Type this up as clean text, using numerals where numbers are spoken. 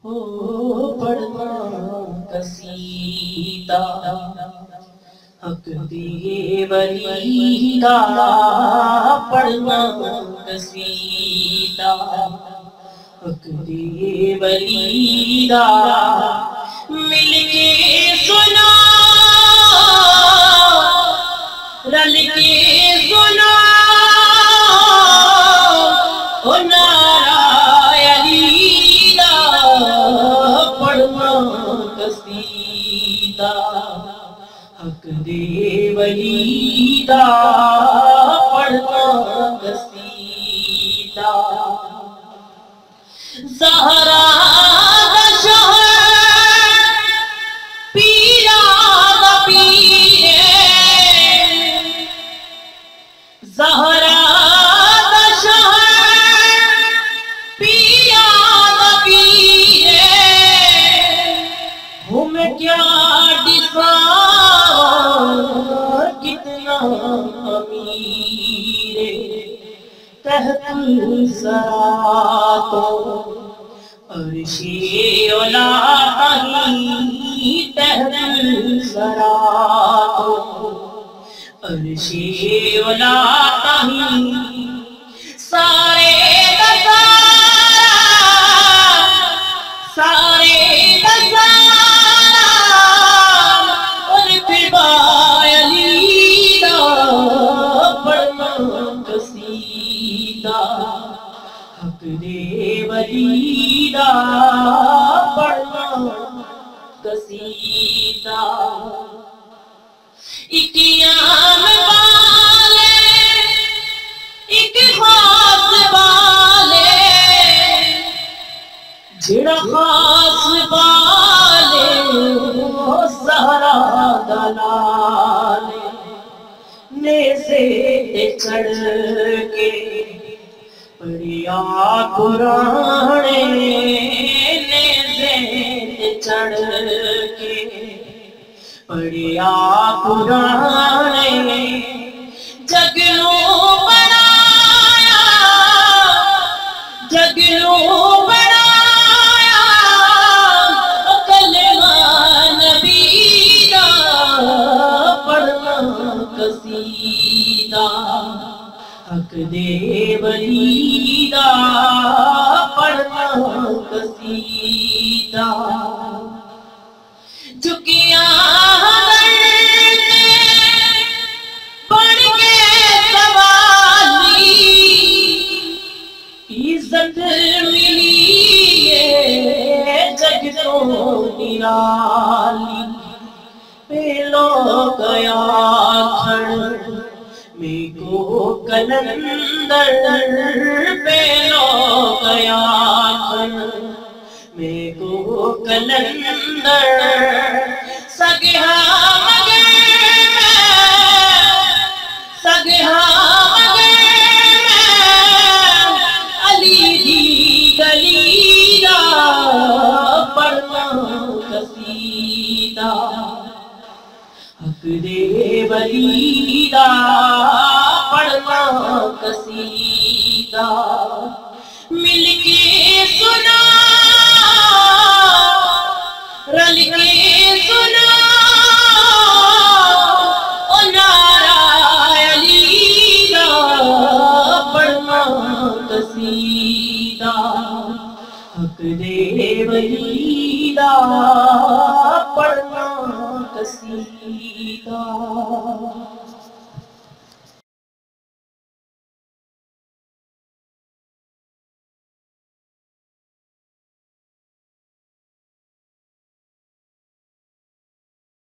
ہو پڑھنا قصیدہ حق دے ولی دا پڑھنا قصیدہ حق دے ولی دا مل کے سنا رل کے سنا او نعرہ علی دا پڑھنا قصیدہ حق دے ولی دا پڑھنا قصیدہ زہرا دا شہر پیرا دا پیر زہرا دا شہر پیرا دا پیر ہم کیا ڈسا کتنا امیر تحت الثری تو عرش اولا تحت الثری تو عرش اولا سارے حق دے ولی دا پڑھنا قصیدہ ایک یام والے ایک خاص والے جڑا خاص والے سہرا دلالے نیزے تے چڑھ کے پڑھیا قرآن نیزے تے چڑھ کے پڑھیا قرآن جگ نوں بنایا جگ نوں بنایا کلمہ نبی دا پڑھنا قصیدہ حق دے ولی دا پڑھنا قصیدہ جھکیاں بڑھ کے سوالی عزت ملی ہے جگ تو نرالی پہلو گیا کھڑ میں کو کلندر پہلو گیا میں کو کلندر سگہا مگر علی دی گلی دا پڑھنا قصیدہ حق دے ولی دا پڑھنا قصیدہ مل کے سنا رل کے سنا او نعرہ علی دا پڑھنا قصیدہ حق دے ولی دا پڑھنا قصیدہ